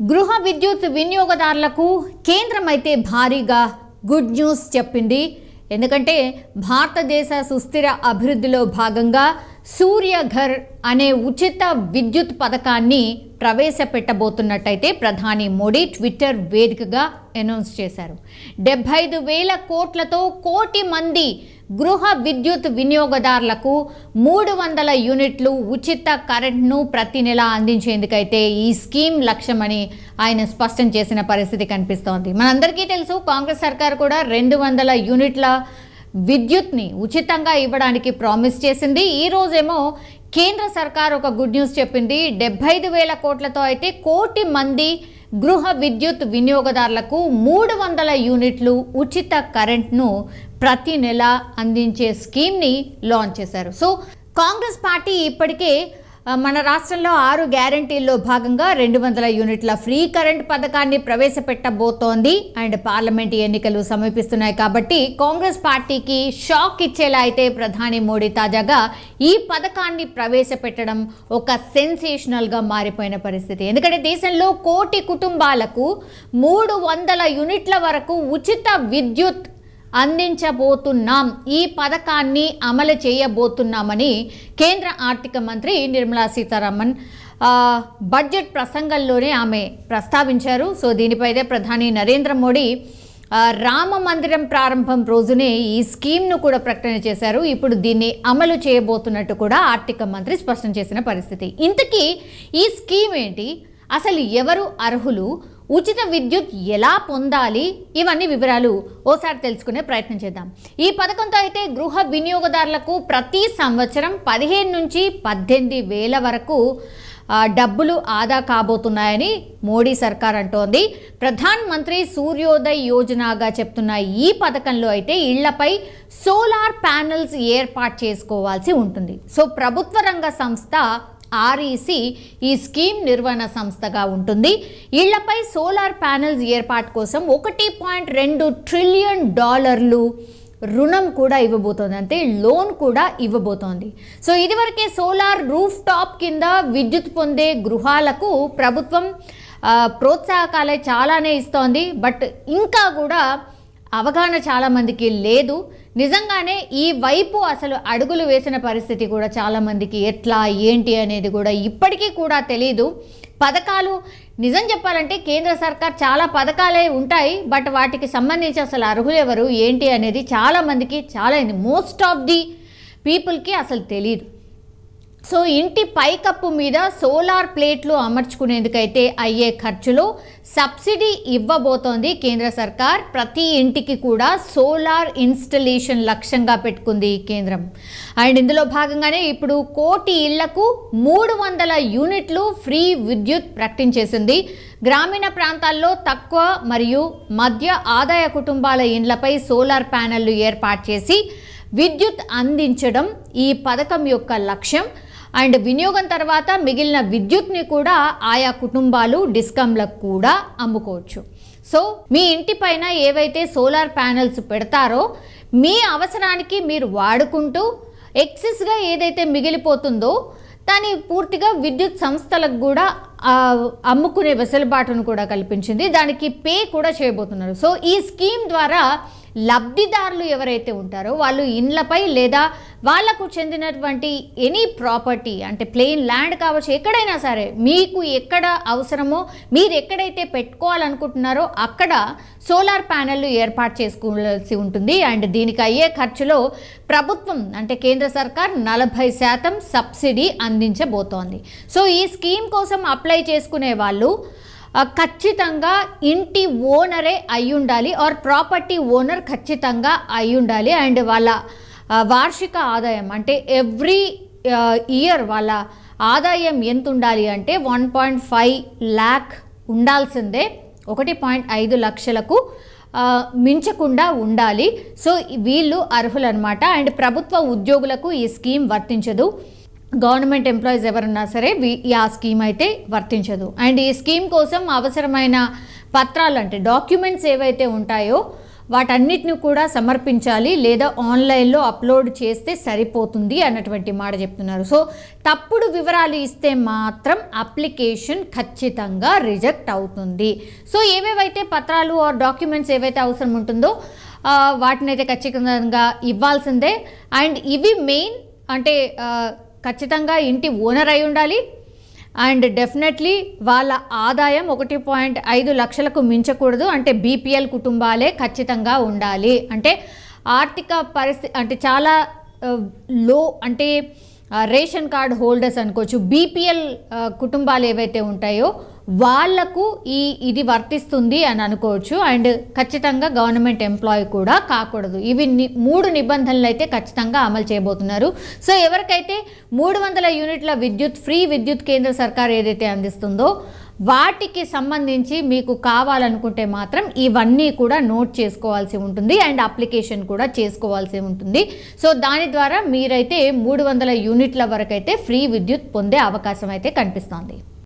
గృహ విద్యుత్ వినియోగదారులకు కేంద్రం అయితే భారీగా గుడ్ న్యూస్ చెప్పింది. ఎందుకంటే భారతదేశ సుస్థిర అభివృద్ధిలో భాగంగా సూర్యఘర్ అనే ఉచిత విద్యుత్ పథకాన్ని ప్రవేశపెట్టబోతున్నట్టయితే ప్రధాని మోడీ ట్విట్టర్ వేదికగా అనౌన్స్ చేశారు. 75,000 కోట్లతో కోటి మంది గృహ విద్యుత్ వినియోగదారులకు 300 యూనిట్లు ఉచిత కరెంట్ను ప్రతి నెల అందించేందుకైతే ఈ స్కీమ్ లక్ష్యమని ఆయన స్పష్టం చేసిన పరిస్థితి కనిపిస్తోంది. మనందరికీ తెలుసు, కాంగ్రెస్ సర్కార్ కూడా 200 యూనిట్ల విద్యుత్ని ఉచితంగా ఇవ్వడానికి ప్రామిస్ చేసింది. ఈ రోజేమో కేంద్ర సర్కార్ ఒక గుడ్ న్యూస్ చెప్పింది. 75,000 కోట్లతో అయితే కోటి మంది గృహ విద్యుత్ వినియోగదారులకు 300 యూనిట్లు ఉచిత కరెంట్ను ప్రతి నెల అందించే స్కీమ్ని లాంచ్ చేశారు. సో కాంగ్రెస్ పార్టీ ఇప్పటికే మన రాష్ట్రంలో 6 గ్యారంటీల్లో భాగంగా 200 యూనిట్ల ఫ్రీ కరెంట్ పథకాన్ని ప్రవేశపెట్టబోతోంది. అండ్ పార్లమెంట్ ఎన్నికలు సమీపిస్తున్నాయి కాబట్టి కాంగ్రెస్ పార్టీకి షాక్ ఇచ్చేలా అయితే ప్రధాని మోడీ తాజాగా ఈ పథకాన్ని ప్రవేశపెట్టడం ఒక సెన్సేషనల్గా మారిపోయిన పరిస్థితి. ఎందుకంటే దేశంలో కోటి కుటుంబాలకు 300 యూనిట్ల వరకు ఉచిత విద్యుత్ అందించబోతున్నాం, ఈ పథకాన్ని అమలు చేయబోతున్నామని కేంద్ర ఆర్థిక మంత్రి నిర్మలా సీతారామన్ బడ్జెట్ ప్రసంగంలోనే ఆమె ప్రస్తావించారు. సో దీనిపైదే ప్రధాని నరేంద్ర మోడీ రామ మందిరం ప్రారంభం రోజునే ఈ స్కీమ్ను కూడా ప్రకటన చేశారు. ఇప్పుడు దీన్ని అమలు చేయబోతున్నట్టు కూడా ఆర్థిక మంత్రి స్పష్టం చేసిన పరిస్థితి. ఇంతకీ ఈ స్కీమ్ ఏంటి, అసలు ఎవరు అర్హులు, ఉచిత విద్యుత్ ఎలా పొందాలి, ఇవన్నీ వివరాలు ఓసారి తెలుసుకునే ప్రయత్నం చేద్దాం. ఈ పథకంతో అయితే గృహ వినియోగదారులకు ప్రతి సంవత్సరం 15 నుంచి 18 వేల వరకు డబ్బులు ఆదా కాబోతున్నాయని మోడీ సర్కార్ అంటోంది. ప్రధాన్ మంత్రి సూర్యోదయ్ యోజనగా చెప్తున్న ఈ పథకంలో అయితే ఇళ్లపై సోలార్ ప్యానెల్స్ ఏర్పాటు చేసుకోవాల్సి ఉంటుంది. సో ప్రభుత్వ రంగ సంస్థ REC ఈ స్కీమ్ నిర్వహణ సంస్థగా ఉంటుంది. ఇళ్లపై సోలార్ ప్యానెల్స్ ఏర్పాటు కోసం $1.2 ట్రిలియన్ రుణం కూడా ఇవ్వబోతోంది, అంటే లోన్ కూడా ఇవ్వబోతోంది. సో ఇదివరకే సోలార్ రూఫ్ టాప్ కింద విద్యుత్ పొందే గృహాలకు ప్రభుత్వం ప్రోత్సాహకాలే చాలానే ఇస్తోంది. బట్ ఇంకా కూడా అవగాహన చాలామందికి లేదు. నిజంగానే ఈ వైపు అసలు అడుగులు వేసిన పరిస్థితి కూడా చాలామందికి ఎట్లా ఏంటి అనేది కూడా ఇప్పటికీ కూడా తెలీదు. పథకాలు నిజం చెప్పాలంటే కేంద్ర సర్కార్ చాలా పథకాలే ఉంటాయి, బట్ వాటికి సంబంధించి అసలు అర్హులు ఎవరు ఏంటి అనేది చాలామందికి మోస్ట్ ఆఫ్ ది పీపుల్కి అసలు తెలియదు. సో ఇంటి పైకప్పు మీద సోలార్ ప్లేట్లు అమర్చుకునేందుకైతే అయ్యే ఖర్చులో సబ్సిడీ ఇవ్వబోతోంది కేంద్ర సర్కార్. ప్రతి ఇంటికి కూడా సోలార్ ఇన్స్టలేషన్ లక్ష్యంగా పెట్టుకుంది కేంద్రం. అండ్ ఇందులో భాగంగానే ఇప్పుడు కోటి ఇళ్లకు 300 యూనిట్లు ఫ్రీ విద్యుత్ ప్రకటించేసింది. గ్రామీణ ప్రాంతాల్లో తక్కువ మరియు మధ్య ఆదాయ కుటుంబాల ఇండ్లపై సోలార్ ప్యానెళ్లు ఏర్పాటు చేసి విద్యుత్ అందించడం ఈ పథకం యొక్క లక్ష్యం. అండ్ వినియోగం తర్వాత మిగిలిన విద్యుత్ని కూడా ఆయా కుటుంబాలు డిస్కంలకు కూడా అమ్ముకోవచ్చు. సో మీ ఇంటి పైన ఏవైతే సోలార్ ప్యానెల్స్ పెడతారో మీ అవసరానికి మీరు వాడుకుంటూ ఎక్సెస్గా ఏదైతే మిగిలిపోతుందో దాన్ని పూర్తిగా విద్యుత్ సంస్థలకు కూడా అమ్ముకునే వెసులుబాటును కూడా కల్పించింది. దానికి పే కూడా చేయబోతున్నారు. సో ఈ స్కీమ్ ద్వారా లబ్ధిదారులు ఎవరైతే ఉంటారో వాళ్ళు ఇండ్లపై లేదా వాళ్లకు చెందినటువంటి ఎనీ ప్రాపర్టీ, అంటే ప్లెయిన్ ల్యాండ్ కావచ్చు, ఎక్కడైనా సరే మీకు ఎక్కడ అవసరమో మీరు ఎక్కడైతే పెట్టుకోవాలనుకుంటున్నారో అక్కడ సోలార్ ప్యానెళ్లు ఏర్పాటు చేసుకోవాల్సి ఉంటుంది. అండ్ దీనికి అయ్యే ఖర్చులో ప్రభుత్వం అంటే కేంద్ర సర్కార్ 40% సబ్సిడీ అందించబోతోంది. సో ఈ స్కీమ్ కోసం అప్లై చేసుకునే వాళ్ళు ఖచ్చితంగా ఇంటి ఓనరే అయి ఉండాలి, ఆర్ ప్రాపర్టీ ఓనర్ ఖచ్చితంగా అయి ఉండాలి. అండ్ వాళ్ళ వార్షిక ఆదాయం అంటే ఎవ్రీ ఇయర్ వాళ్ళ ఆదాయం ఎంత ఉండాలి అంటే 1.5 lakh ఉండాల్సిందే. 1.5 లక్షలకు మించకుండా ఉండాలి. సో వీళ్ళు అర్హులు అనమాట. అండ్ ప్రభుత్వ ఉద్యోగులకు ఈ స్కీమ్ వర్తించదు. గవర్నమెంట్ ఎంప్లాయీస్ ఎవరన్నా సరే ఆ స్కీమ్ అయితే వర్తించదు. అండ్ ఈ స్కీమ్ కోసం అవసరమైన పత్రాలు అంటే డాక్యుమెంట్స్ ఏవైతే ఉంటాయో వాటన్నిటిని కూడా సమర్పించాలి లేదా ఆన్లైన్లో అప్లోడ్ చేస్తే సరిపోతుంది అన్నటువంటి మాట చెప్తున్నారు. సో తప్పుడు వివరాలు ఇస్తే మాత్రం అప్లికేషన్ ఖచ్చితంగా రిజెక్ట్ అవుతుంది. సో ఏవేవైతే పత్రాలు ఆర్ డాక్యుమెంట్స్ ఏవైతే అవసరం ఉంటుందో వాటిని అయితే ఖచ్చితంగా ఇవ్వాల్సిందే. అండ్ ఇవి మెయిన్ అంటే ఖచ్చితంగా ఇంటి ఓనర్ అయి ఉండాలి. అండ్ డెఫినెట్లీ వాళ్ళ ఆదాయం 1.5 లక్షలకు మించకూడదు. అంటే బీపీఎల్ కుటుంబాలే ఖచ్చితంగా ఉండాలి. అంటే ఆర్థిక పరిస్థితి అంటే చాలా లో అంటే రేషన్ కార్డ్ హోల్డర్స్ అనుకోవచ్చు, బీపీఎల్ కుటుంబాలు ఏవైతే ఉంటాయో వాళ్లకు ఇది వర్తిస్తుంది అని అనుకోవచ్చు. అండ్ ఖచ్చితంగా గవర్నమెంట్ ఎంప్లాయీ కూడా కాకూడదు. ఇవి 3 నిబంధనలు అయితే ఖచ్చితంగా అమలు చేయబోతున్నారు. సో ఎవరికైతే 300 యూనిట్ల ఫ్రీ విద్యుత్ కేంద్ర సర్కార్ ఏదైతే అందిస్తుందో వాటికి సంబంధించి మీకు కావాలనుకుంటే మాత్రం ఇవన్నీ కూడా నోట్ చేసుకోవాల్సి ఉంటుంది అండ్ అప్లికేషన్ కూడా చేసుకోవాల్సి ఉంటుంది. సో దాని ద్వారా మీరైతే 300 యూనిట్ల వరకు అయితే ఫ్రీ విద్యుత్ పొందే అవకాశం అయితే కనిపిస్తోంది.